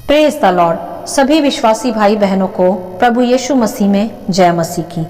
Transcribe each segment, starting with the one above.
Praise the Lord. सभी विश्वासी भाई बहनों को प्रभु यीशु मसीह में जय मसीह की।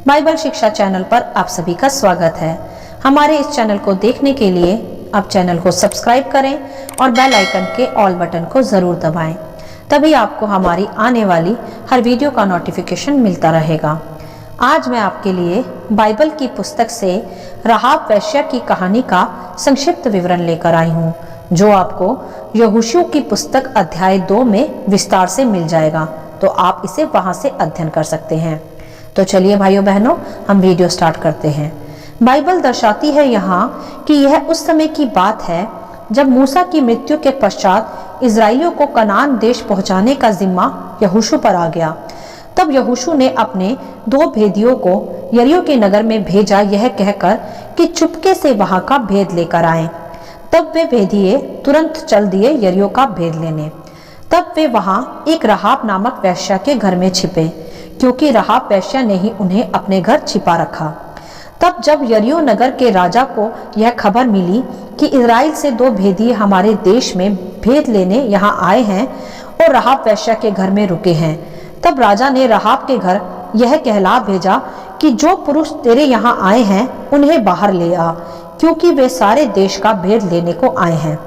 बाइबल शिक्षा चैनल पर आप सभी का स्वागत है। हमारे इस चैनल को देखने के लिए आप चैनल को सब्सक्राइब करें और बेल आइकन के ऑल बटन को जरूर दबाएं, तभी आपको हमारी आने वाली हर वीडियो का नोटिफिकेशन मिलता रहेगा। आज मैं आपके लिए बाइबल की पुस्तक से राहाब वेश्या की कहानी का संक्षिप्त विवरण लेकर आई हूँ, जो आपको यहोशू की पुस्तक अध्याय 2 में विस्तार से मिल जाएगा, तो आप इसे वहां से अध्ययन कर सकते हैं। तो चलिए भाइयों बहनों, हम वीडियो स्टार्ट करते हैं। बाइबल दर्शाती है यहाँ कि यह उस समय की बात है जब मूसा की मृत्यु के पश्चात इजराइलियों को कनान देश पहुंचाने का जिम्मा यहोशू पर आ गया। तब यहोशू ने अपने 2 भेदियों को यरीहो के नगर में भेजा, यह कहकर कि चुपके से वहां का भेद लेकर आए। तब वे भेदिए तुरंत चल दिए यरीहो का भेद लेने। तब वे वहां एक राहाब नामक वेश्या के घर में छिपे, क्योंकि राहाब वेश्या ने ही उन्हें अपने घर छिपा रखा। तब जब यरीहो नगर के राजा को यह खबर मिली कि इजराइल से 2 भेदिए हमारे देश में भेद लेने यहाँ आए हैं और राहाब वेश्या के घर में रुके हैं, तब राजा ने राहाब के घर यह कहला भेजा कि जो पुरुष तेरे यहाँ आए हैं उन्हें बाहर ले आ, क्योंकि वे सारे देश का भेद लेने को आए हैं।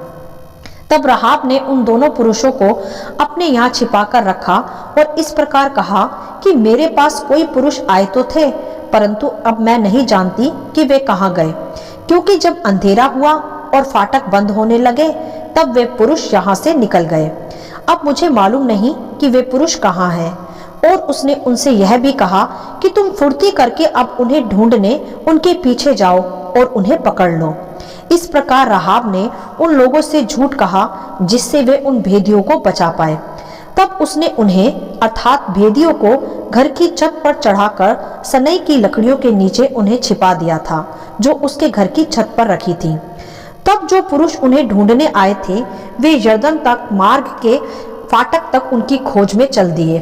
तब राहाब ने उन दोनों पुरुषों को अपने यहाँ छिपा कर रखा और इस प्रकार कहा कि मेरे पास कोई पुरुष आए तो थे, परंतु अब मैं नहीं जानती कि वे कहाँ गए, क्योंकि जब अंधेरा हुआ और फाटक बंद होने लगे तब वे पुरुष यहाँ से निकल गए। अब मुझे मालूम नहीं कि वे पुरुष कहाँ हैं। और उसने उनसे यह भी कहा कि तुम फुर्ती करके अब उन्हें ढूंढने उनके पीछे जाओ और उन्हें पकड़ लो। इस प्रकार राहाब ने उन लोगों से झूठ कहा जिससे वे उन भेदियों को बचा पाए। तब उसने उन्हें अर्थात भेदियों को घर की छत पर चढ़ाकर सनई की लकड़ियों के नीचे उन्हें छिपा दिया था, जो उसके घर की छत पर रखी थी। तब जो पुरुष उन्हें ढूंढने आए थे वे यरदन तक मार्ग के फाटक तक उनकी खोज में चल दिए,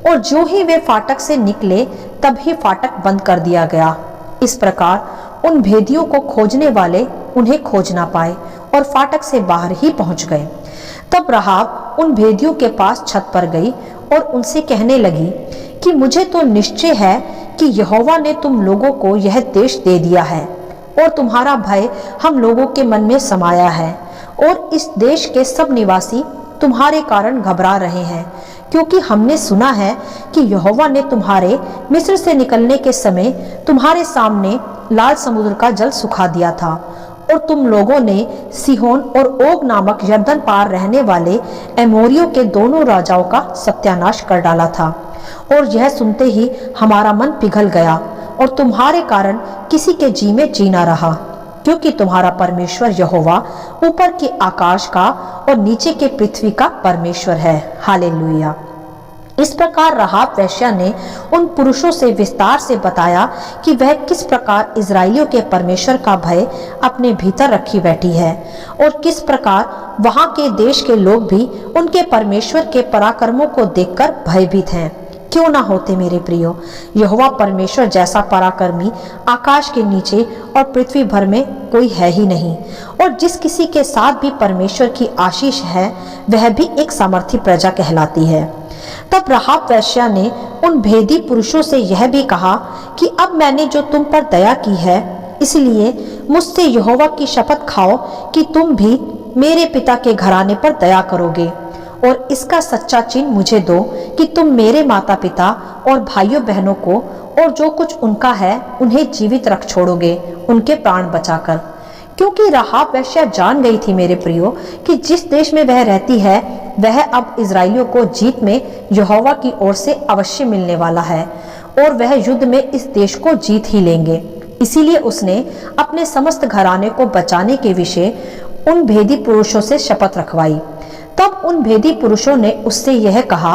और जो ही वे फाटक से निकले तभी फाटक बंद कर दिया गया। इस प्रकार उन भेदियों को खोजने वाले उन्हें खोज ना पाए और फाटक से बाहर ही पहुंच गए। तब राहाब उन भेदियों के पास छत पर गई और उनसे कहने लगी कि मुझे तो निश्चय है कि यहोवा ने तुम लोगों को यह देश दे दिया है और तुम्हारा भय हम लोगों के मन में समाया है, और इस देश के सब निवासी तुम्हारे कारण घबरा रहे हैं, क्योंकि हमने सुना है कि यहोवा ने तुम्हारे मिस्र से निकलने के समय तुम्हारे सामने लाल समुद्र का जल सुखा दिया था, और तुम लोगों ने सीहोन और ओग नामक यरदन पार रहने वाले एमोरियों के दोनों राजाओं का सत्यानाश कर डाला था। और यह सुनते ही हमारा मन पिघल गया और तुम्हारे कारण किसी के जी में जी ना रहा, क्योंकि तुम्हारा परमेश्वर यहोवा ऊपर के आकाश का और नीचे के पृथ्वी का परमेश्वर है। हालेलुया। इस प्रकार राहाब वेश्या ने उन पुरुषों से विस्तार से बताया कि वह किस प्रकार इजराइलियों के परमेश्वर का भय अपने भीतर रखी बैठी है, और किस प्रकार वहां के देश के लोग भी उनके परमेश्वर के पराक्रमों को देखकर भयभीत हैं। क्यों ना होते मेरे प्रियो, यहोवा परमेश्वर जैसा पराक्रमी आकाश के नीचे और पृथ्वी भर में कोई है ही नहीं, और जिस किसी के साथ भी परमेश्वर की आशीष है वह भी एक सामर्थी प्रजा कहलाती है। तब राहाब वेश्या ने उन भेदी पुरुषों से यह भी कहा कि अब मैंने जो तुम पर दया की है, इसलिए मुझसे यहोवा की शपथ खाओ कि तुम भी मेरे पिता के घराने पर दया करोगे, और इसका सच्चा चिन्ह मुझे दो कि तुम मेरे माता पिता और भाइयों बहनों को और जो कुछ उनका है उन्हें जीवित रख छोड़ोगे, उनके प्राण बचाकर। क्योंकि राहाब वेश्या जान गई थी मेरे प्रियो कि जिस देश में वह रहती है वह अब इजराइलियों को जीत में यहोवा की ओर से अवश्य मिलने वाला है, और वह युद्ध में इस देश को जीत ही लेंगे। इसीलिए उसने अपने समस्त घराने को बचाने के विषय उन भेदी पुरुषों से शपथ रखवाई। तब उन भेदी पुरुषों ने उससे यह कहा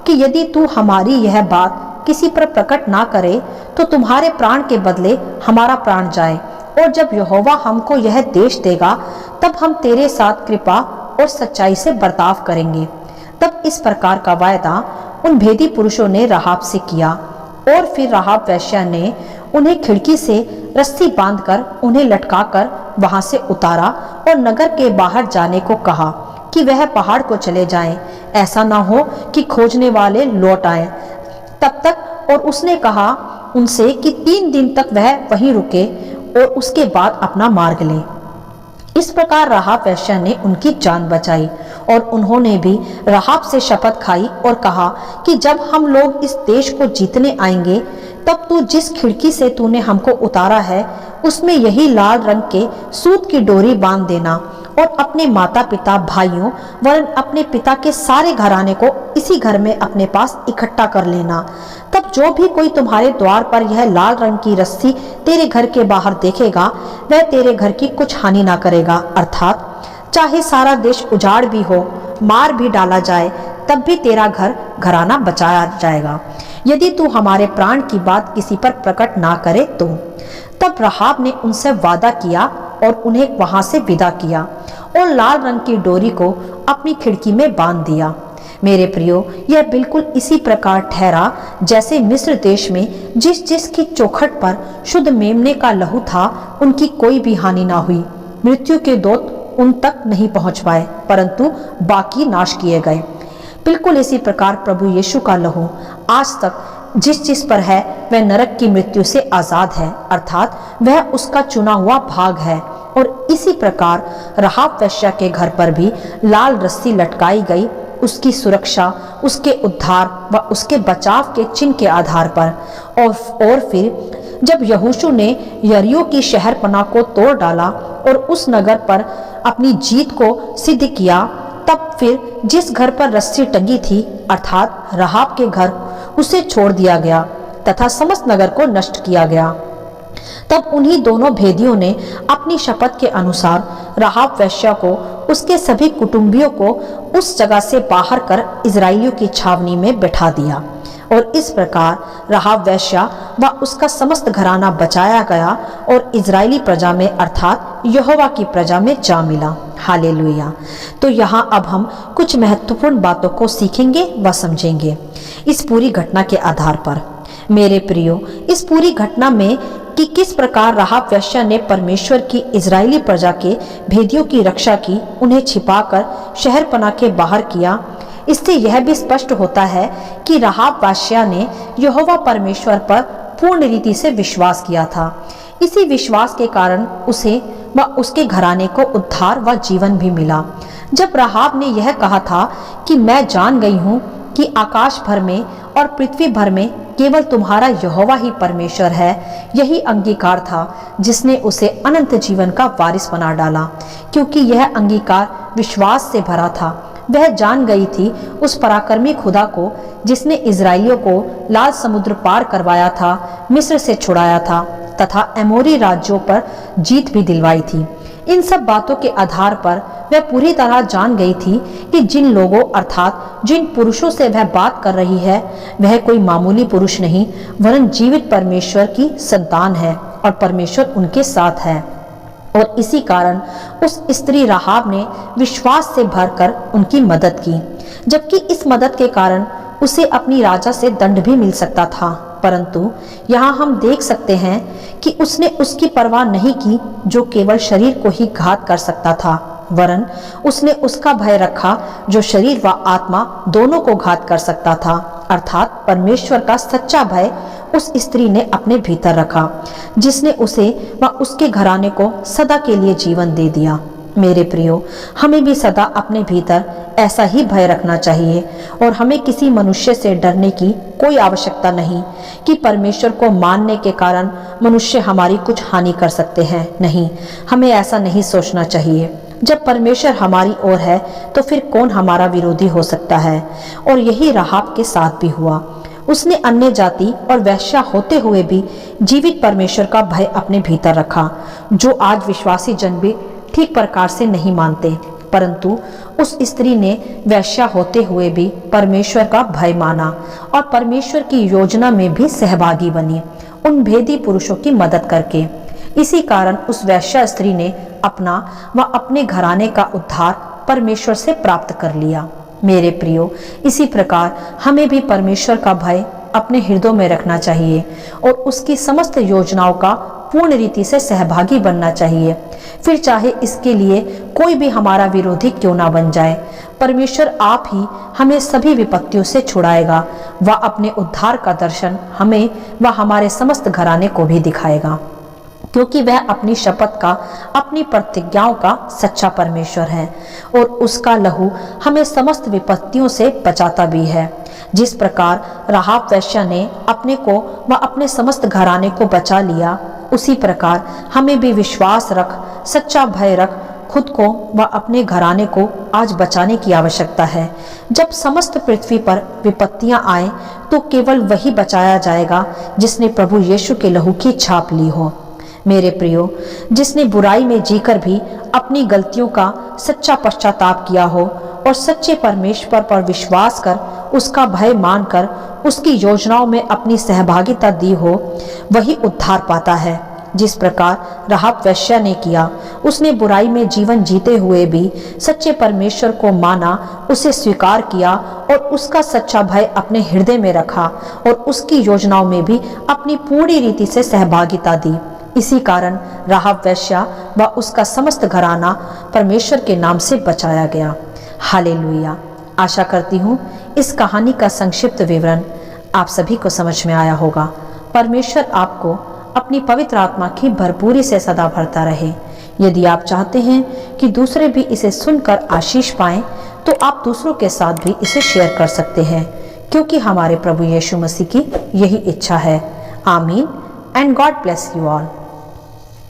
कि यदि तू हमारी यह बात किसी पर प्रकट ना करे तो तुम्हारे प्राण के बदले हमारा प्राण जाए, और जब यहोवा हमको यह देश देगा तब हम तेरे साथ कृपा और सच्चाई से बर्ताव करेंगे। तब इस प्रकार का वायदा उन भेदी पुरुषों ने राहाब से किया, और फिर राहाब वेश्या ने उन्हें खिड़की से रस्सी बांधकर उन्हें लटकाकर वहां से उतारा और नगर के बाहर जाने को कहा, कि वह पहाड़ को चले जाएं, ऐसा ना हो कि खोजने वाले लौट आए तब तक। और उसने कहा उनसे कि 3 दिन तक वह वहीं रुके और उसके बाद अपना मार्ग ले। इस प्रकार राहाब वेश्या ने उनकी जान बचाई और उन्होंने भी राहाब से शपथ खाई और कहा कि जब हम लोग इस देश को जीतने आएंगे तब तू जिस खिड़की से तूने हमको उतारा है उसमें यही लाल रंग के सूत की डोरी बांध देना और अपने माता पिता भाइयों वरन अपने पिता के सारे घराने को इसी घर में अपने पास इकट्ठा कर लेना। तब जो भी कोई तुम्हारे द्वार पर यह लाल रंग की रस्सी तेरे घर के बाहर देखेगा वह तेरे घर की कुछ हानि ना करेगा, अर्थात चाहे सारा देश उजाड़ भी हो, मार भी डाला जाए, तब भी तेरा घर घराना बचाया जाएगा, यदि तू हमारे प्राण की बात किसी पर प्रकट ना करे तो। तब राहाब ने उनसे वादा किया और उन्हें वहां से विदा किया और लाल रंग की डोरी को अपनी खिड़की में बांध दिया। मेरे प्रियो, यह बिल्कुल इसी प्रकार ठहरा जैसे मिस्र देश में जिस की चौखट पर शुद्ध मेमने का लहू था उनकी कोई भी हानि ना हुई। मृत्यु के दूत उन तक नहीं पहुंच पाए परंतु बाकी नाश किए गए। बिल्कुल इसी प्रकार प्रभु यीशु का लहू आज तक जिस पर है वह नरक की मृत्यु से आजाद है, अर्थात वह उसका चुना हुआ भाग है। और इसी प्रकार राहाब वेश्या के घर पर भी लाल रस्सी लटकाई गई, उसकी सुरक्षा, उसके उद्धार व उसके बचाव के चिन्ह के आधार पर। और फिर जब यहोशू ने यरीहो की शहरपनाह को तोड़ डाला और उस नगर पर अपनी जीत को सिद्ध किया, तब फिर जिस घर पर रस्सी टंगी थी अर्थात राहाब के घर, उसे छोड़ दिया गया तथा समस्त नगर को नष्ट किया गया। तब उन्हीं दोनों भेदियों ने अपनी शपथ के अनुसार राहाब वेश्या को उसके सभी कुटुंबियों को उस जगह से बाहर कर इजराइलियों की छावनी में बैठा दिया और इस प्रकार राहाब वेश्या व उसका समस्त घराना बचाया गया और इजरायली प्रजा में अर्थात यहोवा की प्रजा में जा मिला। हालेलुया। तो यहाँ अब हम कुछ महत्वपूर्ण बातों को सीखेंगे व समझेंगे इस पूरी घटना के आधार पर। मेरे प्रियो, इस पूरी घटना में कि किस प्रकार राहाब वेश्या ने परमेश्वर की इजरायली प्रजा के भेदियों की रक्षा की, उन्हें छिपाकर शहरपनाह के बाहर किया, इससे यह भी स्पष्ट होता है कि राहाब वेश्या ने यहोवा परमेश्वर पर पूर्ण रीति से विश्वास किया था। इसी विश्वास के कारण उसे व उसके घराने को उद्धार व जीवन भी मिला। जब राहाब ने यह कहा था कि मैं जान गई हूँ कि आकाश भर में और पृथ्वी भर में केवल तुम्हारा यहोवा ही परमेश्वर है, यही अंगीकार था जिसने उसे अनंत जीवन का वारिस बना डाला। क्योंकि यह अंगीकार विश्वास से भरा था, वह जान गई थी उस पराक्रमी खुदा को जिसने इजराइलियों को लाल समुद्र पार करवाया था, मिस्र से छुड़ाया था तथा एमोरी राज्यों पर जीत भी दिलवाई थी। इन सब बातों के आधार पर वह पूरी तरह जान गई थी कि जिन लोगों अर्थात जिन पुरुषों से वह बात कर रही है वह कोई मामूली पुरुष नहीं वरन जीवित परमेश्वर की संतान है और परमेश्वर उनके साथ है। और इसी कारण उस स्त्री राहाब ने विश्वास से भरकर उनकी मदद की, जबकि इस मदद के कारण उसे अपनी राजा से दंड भी मिल सकता था। परंतु यहाँ हम देख सकते हैं कि उसने उसकी परवाह नहीं की जो केवल शरीर को ही घात कर सकता था, वरन उसने उसका भय रखा जो शरीर व आत्मा दोनों को घात कर सकता था, अर्थात परमेश्वर का सच्चा भय उस स्त्री ने अपने भीतर रखा जिसने उसे व उसके घराने को सदा के लिए जीवन दे दिया। मेरे प्रियो, हमें भी सदा अपने भीतर ऐसा ही भय रखना चाहिए और हमें किसी मनुष्य से डरने की कोई आवश्यकता नहीं कि परमेश्वर को मानने के कारण मनुष्य हमारी कुछ हानि कर सकते हैं। नहीं, हमें ऐसा नहीं सोचना चाहिए। जब परमेश्वर हमारी ओर है तो फिर कौन हमारा विरोधी हो सकता है। और यही राहाब के साथ भी हुआ। उसने अन्य जाति और वैश्या होते हुए भी जीवित परमेश्वर का भय अपने भीतर रखा, जो आज विश्वासी जन भी ठीक प्रकार से नहीं मानते। परंतु उस स्त्री ने वैश्या होते हुए भी परमेश्वर का भय माना और परमेश्वर की योजना में भी सहभागी बनी, उन भेदी पुरुषों की मदद करके। इसी कारण उस वैश्या स्त्री ने अपना व अपने घराने का उद्धार परमेश्वर से प्राप्त कर लिया। मेरे प्रियो, इसी प्रकार हमें भी परमेश्वर का भय अपने हृदय में रखना चाहिए और उसकी समस्त योजनाओं का पूर्ण रीति से सहभागी बनना चाहिए, फिर चाहे इसके लिए कोई भी हमारा विरोधी क्यों ना बन जाए। परमेश्वर आप ही हमें सभी विपत्तियों से छुड़ाएगा। वह अपने उद्धार का दर्शन हमें व हमारे समस्त घराने को भी दिखाएगा, क्योंकि वह अपनी शपथ का, अपनी प्रतिज्ञाओं का सच्चा परमेश्वर है और उसका लहू हमें समस्त विपत्तियों से बचाता भी है। जिस प्रकार राहाब वेश्या ने अपने को व अपने समस्त घराने को बचा लिया, उसी प्रकार हमें भी विश्वास रख, सच्चा भय रख, खुद को व अपने घराने को आज बचाने की आवश्यकता है। जब समस्त पृथ्वी पर विपत्तियां आए तो केवल वही बचाया जाएगा जिसने प्रभु यीशु के लहू की छाप ली हो। मेरे प्रियो, जिसने बुराई में जीकर भी अपनी गलतियों का सच्चा पश्चाताप किया हो और सच्चे परमेश्वर पर विश्वास कर, उसका भय मानकर उसकी योजनाओं में अपनी सहभागिता दी हो, वही उद्धार पाता है। जिस प्रकार राहाब वेश्या ने किया, उसने बुराई में जीवन जीते हुए भी सच्चे परमेश्वर को माना, उसे स्वीकार किया और उसका सच्चा भय अपने हृदय में रखा और उसकी योजनाओं में भी अपनी पूरी रीति से सहभागिता दी। इसी कारण राहाब वेश्या व उसका समस्त घराना परमेश्वर के नाम से बचाया गया। हालेलुया। आशा करती हूँ इस कहानी का संक्षिप्त विवरण आप सभी को समझ में आया होगा। परमेश्वर आपको अपनी पवित्र आत्मा की भरपूरी से सदा भरता रहे। यदि आप चाहते हैं कि दूसरे भी इसे सुनकर आशीष पाएं, तो आप दूसरों के साथ भी इसे शेयर कर सकते हैं, क्योंकि हमारे प्रभु यीशु मसीह की यही इच्छा है। आमीन and God bless you all.